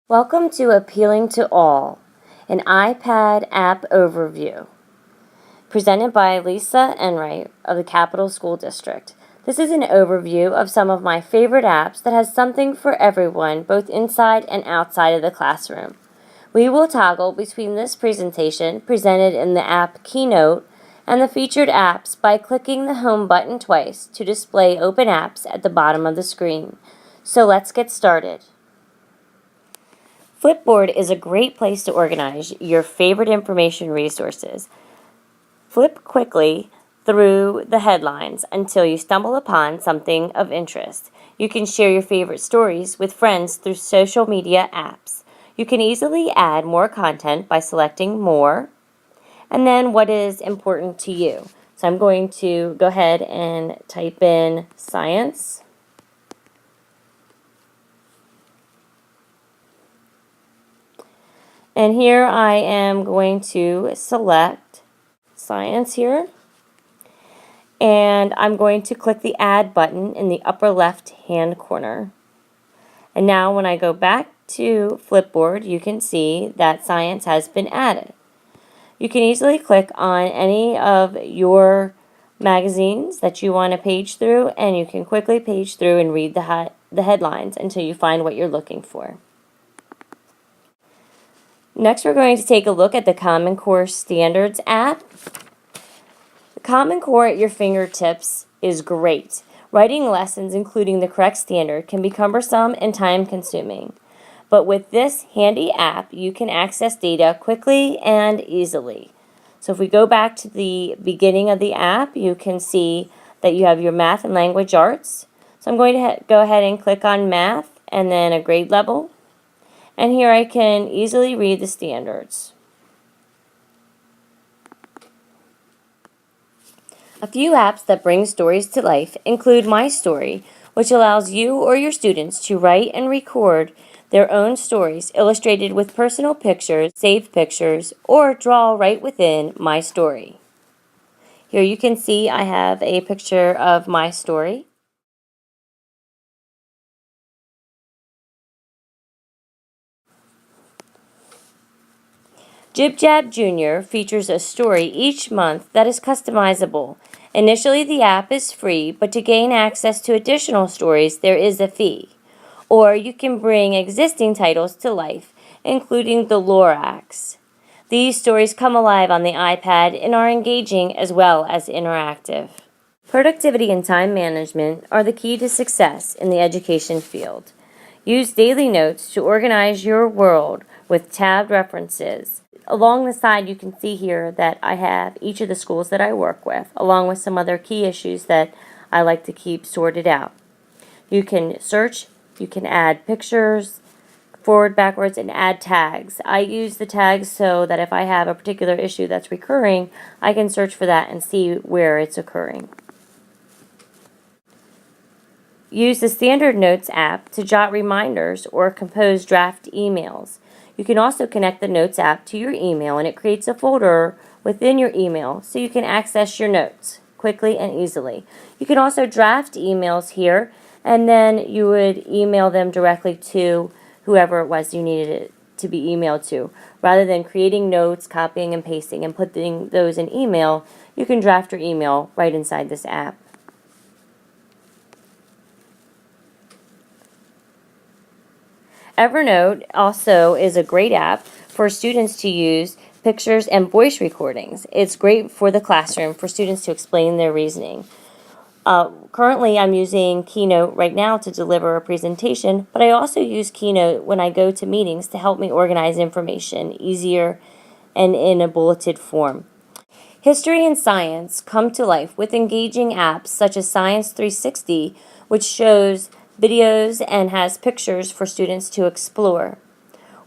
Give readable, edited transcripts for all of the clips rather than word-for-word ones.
Welcome to Appealing to All, an iPad app overview, presented by Lisa Enright of the Capital School District. This is an overview of some of my favorite apps that has something for everyone, both inside and outside of the classroom. We will toggle between this presentation, presented in the app Keynote, and the featured apps by clicking the Home button twice to display open apps at the bottom of the screen. So let's get started. Flipboard is a great place to organize your favorite information resources. Flip quickly through the headlines until you stumble upon something of interest. You can share your favorite stories with friends through social media apps. You can easily add more content by selecting More, and then what is important to you. So I'm going to go ahead and type in science. And here I am going to select science here. And I'm going to click the add button in the upper left hand corner. And now when I go back to Flipboard, you can see that science has been added. You can easily click on any of your magazines that you want to page through, and you can quickly page through and read the headlines until you find what you're looking for. Next, we're going to take a look at the Common Core Standards app. The Common Core at your fingertips is great. Writing lessons including the correct standard can be cumbersome and time-consuming. But with this handy app, you can access data quickly and easily. So if we go back to the beginning of the app, you can see that you have your math and language arts. So I'm going to go ahead and click on math and then a grade level. And here I can easily read the standards. A few apps that bring stories to life include My Story, which allows you or your students to write and record their own stories illustrated with personal pictures, saved pictures, or draw right within My Story. Here you can see I have a picture of my story. JibJab Jr. features a story each month that is customizable. Initially, the app is free, but to gain access to additional stories, there is a fee. Or you can bring existing titles to life, including the Lorax. These stories come alive on the iPad and are engaging as well as interactive. Productivity and time management are the key to success in the education field. Use daily notes to organize your world with tabbed references. Along the side, you can see here that I have each of the schools that I work with, along with some other key issues that I like to keep sorted out. You can search, you can add pictures, forward, backwards, and add tags. I use the tags so that if I have a particular issue that's recurring, I can search for that and see where it's occurring. Use the Standard Notes app to jot reminders or compose draft emails. You can also connect the Notes app to your email, and it creates a folder within your email so you can access your notes quickly and easily. You can also draft emails here, and then you would email them directly to whoever it was you needed it to be emailed to. Rather than creating notes, copying and pasting, and putting those in email, you can draft your email right inside this app. Evernote also is a great app for students to use pictures and voice recordings. It's great for the classroom for students to explain their reasoning. Currently, I'm using Keynote right now to deliver a presentation, but I also use Keynote when I go to meetings to help me organize information easier and in a bulleted form. History and science come to life with engaging apps such as Science 360, which shows videos and has pictures for students to explore.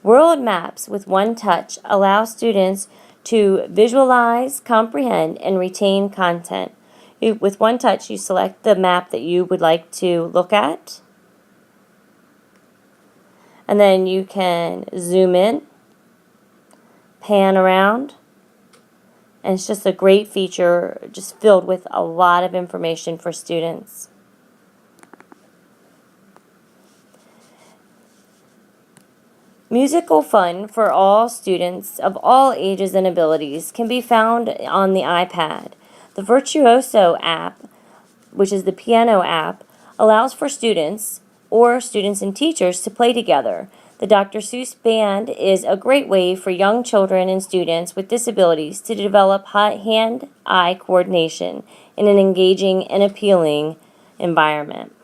World maps with one touch allow students to visualize, comprehend, and retain content. With one touch, you select the map that you would like to look at, and then you can zoom in, pan around, and it's just a great feature, just filled with a lot of information for students. Musical fun for all students of all ages and abilities can be found on the iPad. The Virtuoso app, which is the piano app, allows for students or students and teachers to play together. The Dr. Seuss Band is a great way for young children and students with disabilities to develop hand-eye coordination in an engaging and appealing environment.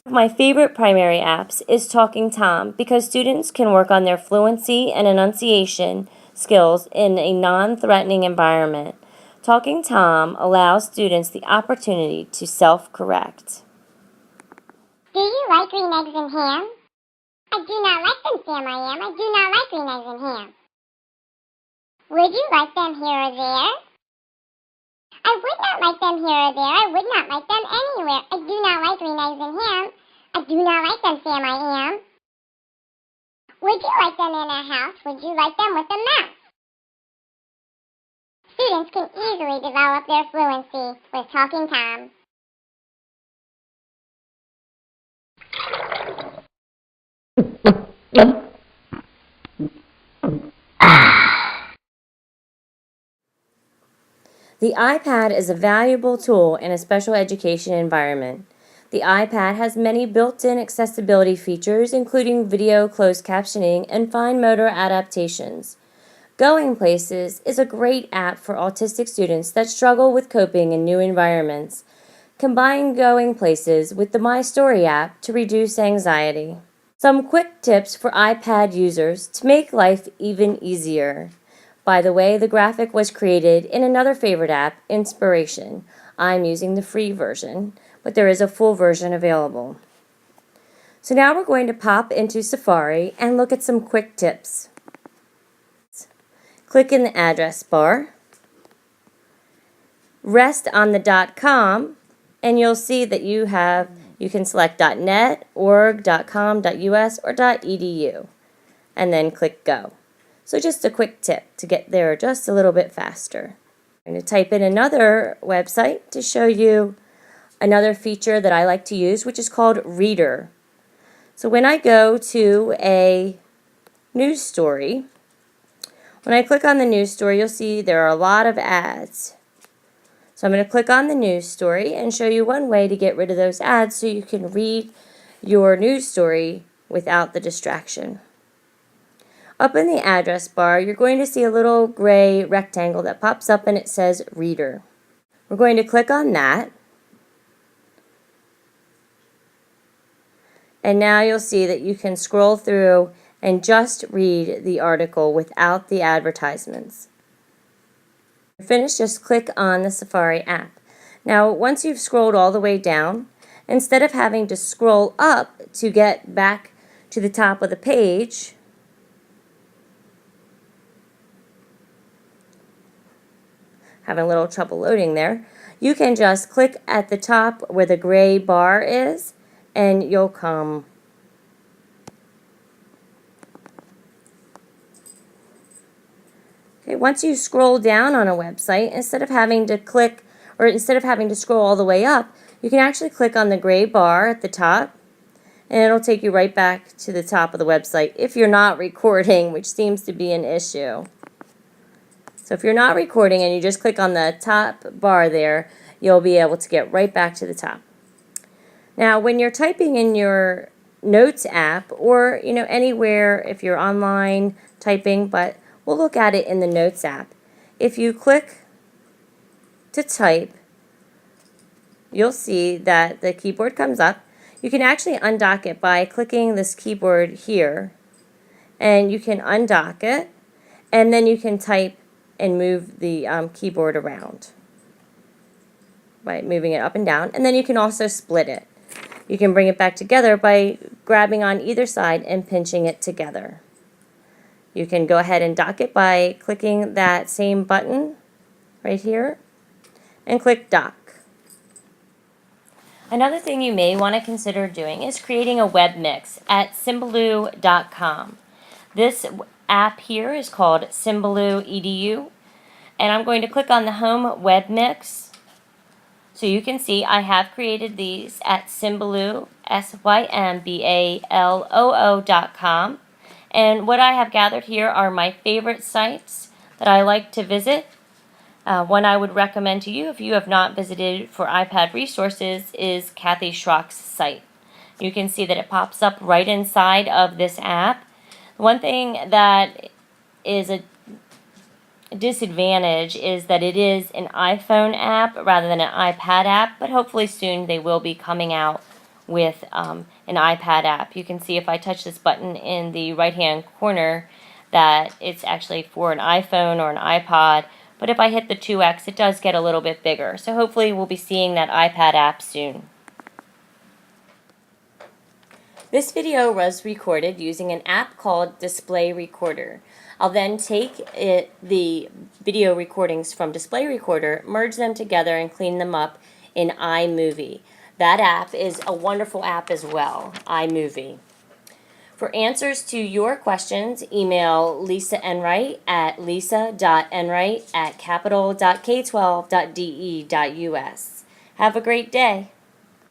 One of my favorite primary apps is Talking Tom because students can work on their fluency and enunciation skills in a non-threatening environment. Talking Tom allows students the opportunity to self-correct. Do you like green eggs and ham? I do not like them, Sam. I do not like green eggs and ham. Would you like them here or there? I would not like them here or there. I would not like them anywhere. I do not like green eggs and ham. I do not like them, Sam. I am. Would you like them in a house? Would you like them with a mouse? Students can easily develop their fluency with Talking Tom. The iPad is a valuable tool in a special education environment. The iPad has many built-in accessibility features, including video closed captioning and fine motor adaptations. Going Places is a great app for autistic students that struggle with coping in new environments. Combine Going Places with the My Story app to reduce anxiety. Some quick tips for iPad users to make life even easier. By the way, the graphic was created in another favorite app, Inspiration. I'm using the free version, but there is a full version available. So now we're going to pop into Safari and look at some quick tips. Click in the address bar, rest on the .com, and you'll see that you can select .net, org, .com, .us, or .edu, and then click Go. So just a quick tip to get there just a little bit faster. I'm going to type in another website to show you another feature that I like to use, which is called Reader. So when I go to a news story, when I click on the news story, you'll see there are a lot of ads. So I'm going to click on the news story and show you one way to get rid of those ads so you can read your news story without the distraction. Up in the address bar, you're going to see a little gray rectangle that pops up and it says Reader. We're going to click on that. And now you'll see that you can scroll through and just read the article without the advertisements. Finish, just click on the Safari app. Now, once you've scrolled all the way down, instead of having to scroll up to get back to the top of the page, having a little trouble loading there, you can just click at the top where the gray bar is, and you'll come okay. Once you scroll down on a website, instead of having to scroll all the way up, you can actually click on the gray bar at the top, and it'll take you right back to the top of the website if you're not recording, which seems to be an issue. So if you're not recording and you just click on the top bar there, you'll be able to get right back to the top. Now, when you're typing in your Notes app, or anywhere if you're online typing, but we'll look at it in the Notes app. If you click to type, you'll see that the keyboard comes up. You can actually undock it by clicking this keyboard here, and you can undock it, and then you can type and move the keyboard around by moving it up and down. And then you can also split it. You can bring it back together by grabbing on either side and pinching it together. You can go ahead and dock it by clicking that same button right here and click Dock. Another thing you may want to consider doing is creating a web mix at Symbaloo.com. This app here is called Symbaloo EDU, and I'm going to click on the Home Web Mix So you can see I have created these at Symbaloo, SYMBALOO.com. And what I have gathered here are my favorite sites that I like to visit. One I would recommend to you if you have not visited for iPad resources is Kathy Schrock's site. You can see that it pops up right inside of this app. One thing that is a disadvantage is that it is an iPhone app rather than an iPad app, but hopefully soon they will be coming out with an iPad app. You can see if I touch this button in the right hand corner that it's actually for an iPhone or an iPod, but if I hit the 2x it does get a little bit bigger. So hopefully we'll be seeing that iPad app soon. This video was recorded using an app called Display Recorder. I'll then take the video recordings from Display Recorder, merge them together, and clean them up in iMovie. That app is a wonderful app as well, iMovie. For answers to your questions, email Lisa Enright at lisa.enright@capital.k12.de.us. Have a great day.